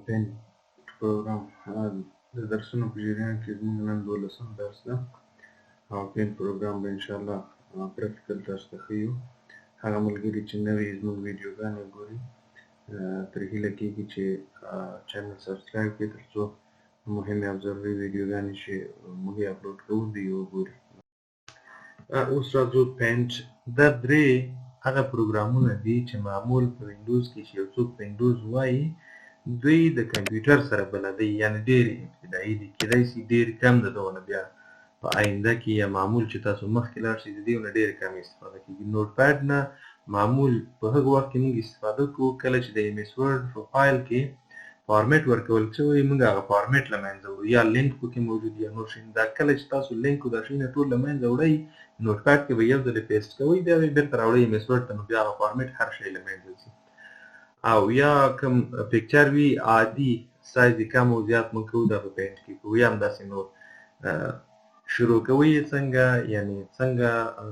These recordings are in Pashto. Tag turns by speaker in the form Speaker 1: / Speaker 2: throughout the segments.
Speaker 1: پین پروګرام د درسونو په جریان کې زموږ نن دولسم درس ده او پین پروګرام به انشاءالله پریکټیکل تاسو ته ښیو. هغه ملګري چې نوي زموږ ویډیوګانې ګوري ترې هیله کېږي چې چینل سبسکرایب کړي تر څو مهمې او ضروري ویډیوګانې چې موږ یې اپلوډ کوو دوی وګوري. اوس راځو پینټ. دا درې هغه پروګرامونه دي چې معمول په ویندوز کې چې یو څوک ویندوز وایي دوی د کمپیوټر سره بلدي، یعنی ډېر ابتدایي دي، کیدای شي ډېر کم د دغه نه بیا په آینده کې یا معمول چې تاسو مخکې لاړ شئ د دې نه ډېر کم استفاده کېږي. نوټ پیډ نه معمول په هغه وخت کې موږ استفاده کوو کله چې د ایم ایس ورډ په فایل کې فارمیټ ورکول شوی موږ هغه فارمیټ له منځه وړو یا لینک پکې موجود یا نور شي. دا کله چې تاسو لینک او دا شیونه ټول له منځه وړئ نوټ پیډ کې به یو ځل پیسټ کوئ بیا به بیرته راوړئ ایم ایس ورډ ته، نو بیا هغه فارمیټ هر شی له منځه ځي. او یا کوم پکچر وي عادي سایز یې کم او زیات موږ کوو دا په پینټ کې کوو، یا همداسې نور. شروع کوئ یې څنګه، یعنی څنګه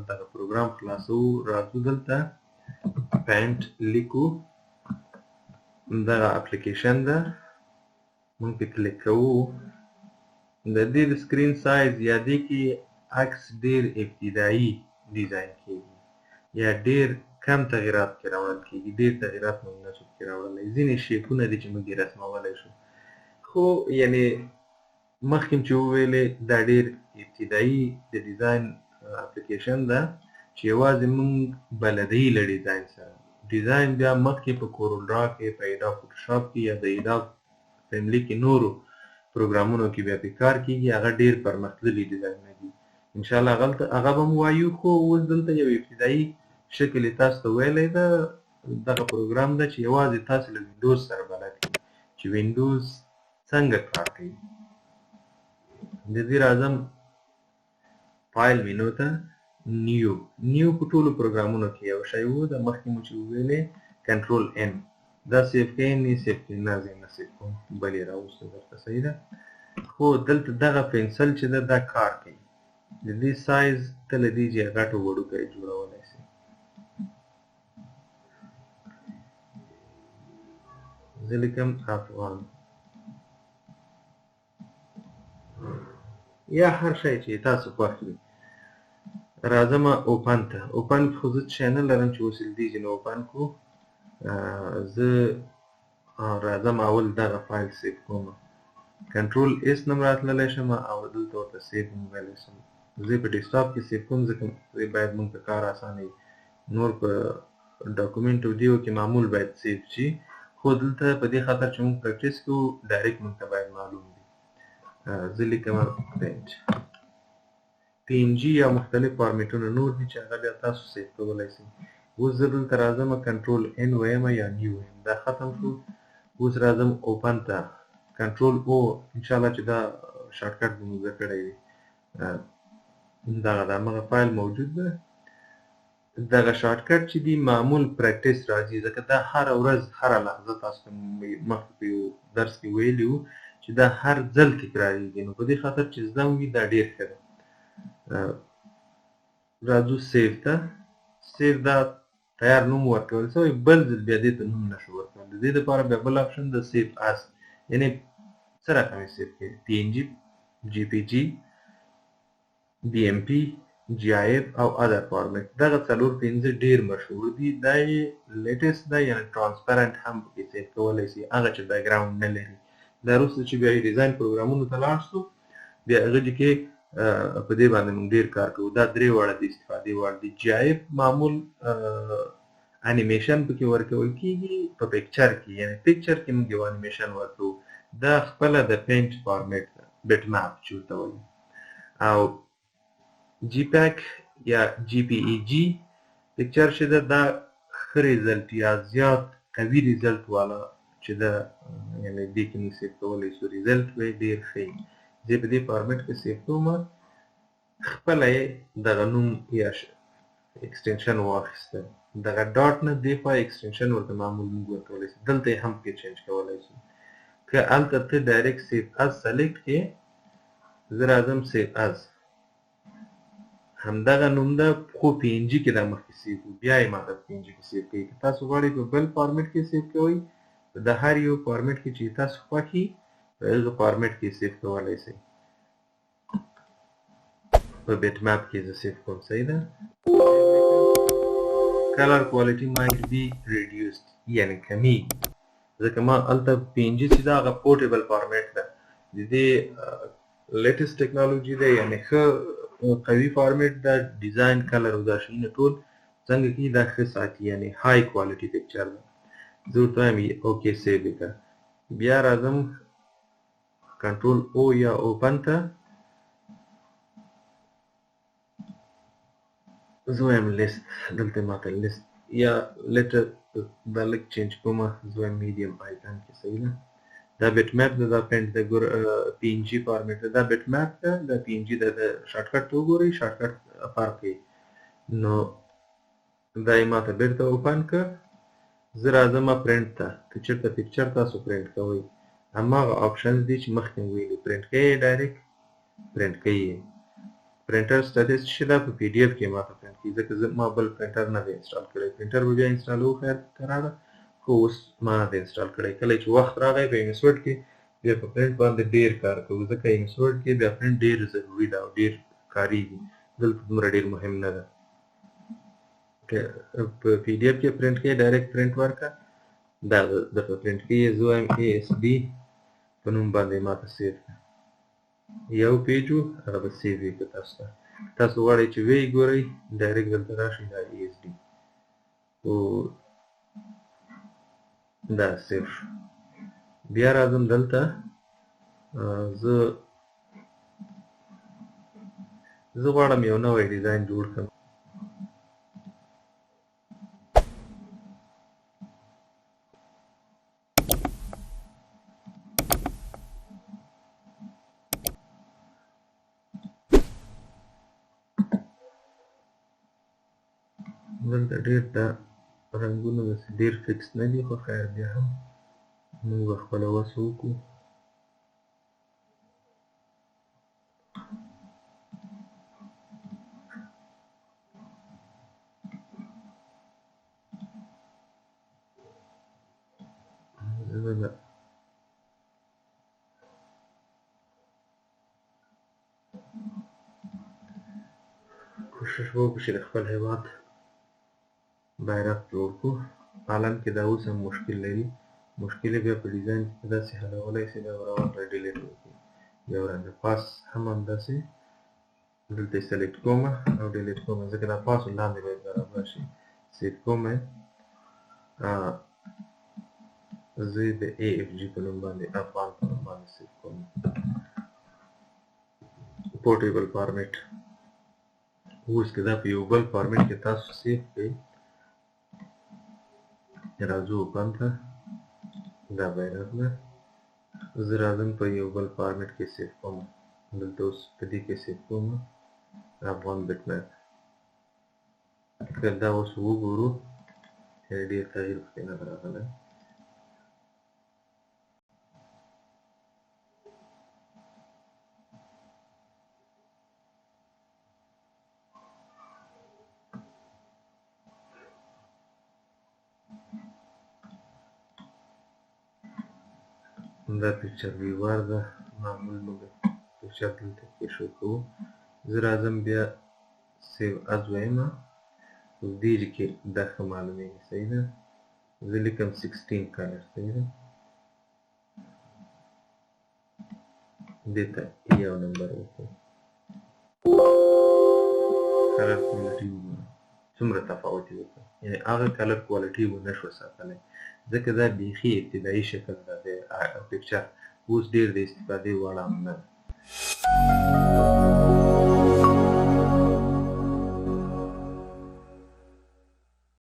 Speaker 1: دغه پروګرام خلاصوو. راځو دلته پینټ لیکو، دغه اپلیکیشن ده موږ پې کلیک کوو. د دې د سکرین سایز یا دې کې عکس ډېر ابتدایي ډیزاین کېږي یا ډېر کم تغییرات کې راوړل کېږي، ډېر تغییرات موږ نشو پکې راوړلی. ځینې شیپونه دي چې موږ یې رسمولی شو، خو یعنې مخکې چې وویلې دا ډېر ابتدایي د ډیزاین اپلیکیشن ده چې یوازې موږ بلدی له ډیزاین سره. ډیزاین بیا مخکې په کورل را کې په ایډاپ فوټوشاپ کې یا د ایډاپ فیملي کې نورو پروګرامونو کې بیا پې کار کېږي، هغه ډېر پرمختللي ډیزاینونه دي. انشاءالله هغه به مو وایو، خو اوس دلته یو ابتدایي شکل یې تاسو ته ویلی ده. دغه پروګرام ده چې یوازې تاسو له وینډوز سره بلد کړي چې وینډوز څنګه کار کوي. د دې راځم فایل مینو ته. نیو په ټولو پروګرامونو کې یو شی و، د مخکې مو چې وویلې کنټرول ان دا سیف کوي نه سیف کوي، نه زه نه سیف کوم بل یې راوستو درته صحیح ده. خو دلته دغه پنسل چې ده دا کار کوي. د دې سایز ته له دې چې غټو وړوکی جوړولی شي. زه لیکم افغان یا هر شی چې تاسو خوښ وي. راځم اوپن ته. اوپن خو زه څه شی نه لرم چې اوس لیدېږي نو اوپن کړو. زه راځم اول دغه فایل سیف کوم. کنټرول ایس نه م راتللی شم او دلته ورته سیف هم ویلی شم. زه په ډیسکټاپ کې سیف کوم ځکه باید موږ ته کار اسانه وي. نور په ډاکومنټ او دیو کې معمول باید سیف شي، خو دلته په دې خاطر چې موږ پریکټیس کوو ډایرکټ موږ ته باید معلوم وي. زه لیکم پینټ پی ان جي یا مختلف فارمیټونه نور دي چې هغه بیا تاسو سیف کولی شئ. اوس زه دلته راځم کنټرول ان ویم یا نیو ویم، دا ختم شو. اوس راځم اوپن ته. کنټرول او انشاءالله چې دا شارټکټ به مو زده کړی وي. دغه د همغه فایل موجود ده. دغه شارټکټ چې دي معمول پریکټیس راځي، ځکه دا هره ورځ هره لحظه تاسو ته مخکې په یو درس کې ویلي وو چې دا هر ځل تکراریږي، نو په دې خاطر چې زده وي دا ډېر ښه ده. راځو سیف ته. سیف دا تیار نوم ورکول شوی، بل ځل بیا دې ته نوم نشو ورکولی. د دې دپاره بیا بل آپشن د سیف اس، یعنې څه رقم یې سیف کوي. پي ان جي، جي پي جي، بي ام پي، جي آی اف او ادر فارمیټ. دغه څلور پنځه ډېر مشهور دي. دا یې لیټسټ ده، یعنې ټرانسپیرنټ هم پکې سیف کولی شي، هغه چې بیکګراوند نه لري. دا وروسته چې بیا یې ډیزاین پروګرامونو ته لاړ شو بیا هغه کې په دې باندې موږ ډېر کار کوو. دا درې واړه د استفادې وړ دي. جي آی اف معمول انیمیشن پکې ورکول کېږي په پکچر کې، یعنې پکچر کې موږ یو انیمیشن ورکوو. دا خپله د پینټ فارمیټ ده، بیټ ماپ چې ورته وایي. او جي پیک یا جي پي ای جي پکچر چې ده دا ښه ریزلټ یا زیات قوي ریزلټ والا چې ده، یعنې دې کې موږ سیف کولی شو. ریزلټ به یې ډېر ښه وي. زه په دې فارمیټ کې سیف کوم. خپله یې دغه نوم یا اکسټنشن واخیسته. دغه ډاټ نه دې خوا اکسټنشن ورته معمول موږ ورکولی شو. دلته یې هم پکې چینج کولی شو. که هلته ته ډایرکټ سیف از سلیکټ کړې، زه راځم سیف از، همدغه نوم ده خو پي ان جي کې دا مخکې سیف و، بیا یې ماته پي ان جي کې سیف کوي. که تاسو غواړئ په بل فارمیټ کې سیف کوئ د هر یو فارمیټ کې چې تاسو خوښي په هغه فارمیټ کې سیف کولی شئ. په بیت ماپ کې زه سیف کوم. صحیح ده. کلر کوالټي might be reduced یعنې کمیږي ځکه ما هلته PNG چې ده هغه پورټیبل فارمیټ ده. د دې لیټسټ ټیکنالوژي ده یعنې ښه قوي فارمیټ ده. ډیزاین کلر او دا شیونه ټول څنګه کېږي دا ښه ساتي یعنې های کوالټي پکچر ده. زه ورته وایم اوکې سیف یې کړه. بیا راځم کنټرول او یا اوپن ته زه وایم لیست دلته ماته لیست یا لیټر دا لږ چینج کومه زه وایم میډیم آیکن کې. صحیح ده. دا بیت میپ ده دا پینټ ده ګور PNG فارمیټ ده. دا بیت میپ ده دا PNG ده. د شارټکټ ته وګورئ شارټکټ فرق کوي. نو دا یې ماته بیرته اوپن کړه. زه راځم پرنټ ته. که چېرته پکچر تاسو پرنټ کوئ هماغه آپشنز دي چې مخکې مو ویلي پرنټ کوئ یې ډایرکټ پرنټ کوئ یې. پرنټر سټیټس چې دا په PDF کې ماته پرنټ کړي ځکه ما بل پرنټر نه دی انسټال کړی. پرنټر به بیا انسټالوو خیر راغله خو اوس ما نه دی انسټال کړی. کله چې وخت راغی په MS Word کې بیا په پرنټ باندې ډېر کار کوو ځکه MS Word کې بیا پرنټ ډېر ضروري ده او ډېر کارېږي. دلته دومره ډېر مهم نه ده. په PDF کې پرنټ کې ډایرکټ پرنټ ورکړه. دا درته پرنټ کې زه وایم ASD په نوم باندې ماته سیف کړه. یو پیج و هغه به سیف وي که تاسو ته. تاسو غواړئ چې ویې ګورئ ډایرکټ دلته راشئ دا ASD او دا سیف شو. بیا راځم دلته زه غواړم یو نوی ډیزاین جوړ کړم. دلته ډېر دا رنګونه داسې ډېر فکس نه دي خو خیر بیا هم موږ به خپله وس وکړو. کوشش وکړو چې د خپل هېواد بیرغ جوړ کړو. حالان کې دا اوس هم مشکل لري. مشکل یې بیا په ډیزاین کې داسې حلولی شي دا به راوړه ډیلیټ وکړي. بیا ورنه پاس هم همداسې دلته یې سلیکټ کومه او ډیلیټ کومه ځکه دا پاس لاندې باید برابر شي. سیف کومه زه د AFG په نوم باندې افغان په نوم باندې سیف کوم. پورټیبل فارمیټ اوس که دا په یو بل فارمیټ کې تاسو سیف کړئ راځو اوپن ته دا بیرغ ده. زه راځم په یو بل فارمیټ کې سیف کوم. دلته اوس په دې کې سیف کوم افغان بیت میپ. که دا اوس وګورو ډېر تغییر پکې نه راغلی. دا پکچر ویور ده معمول موږ پکچر دلته کې شو کوو. زه راځم بیا سیو از وایم دې کې دا ښه معلومیږي. صحیح ده. زه لیکم 16 کلر. صحیح ده. دې ته یو نمبر وکړو. کلر کوالټي وګورئ څومره تفاوت یې وکړ. یعنې هغه کلر کوالټي ونه شوه ساتلی ځکه دا بیخي ابتدایي شکل ده د پکچر اوس ډېر د استفادې وړ هم نه ده.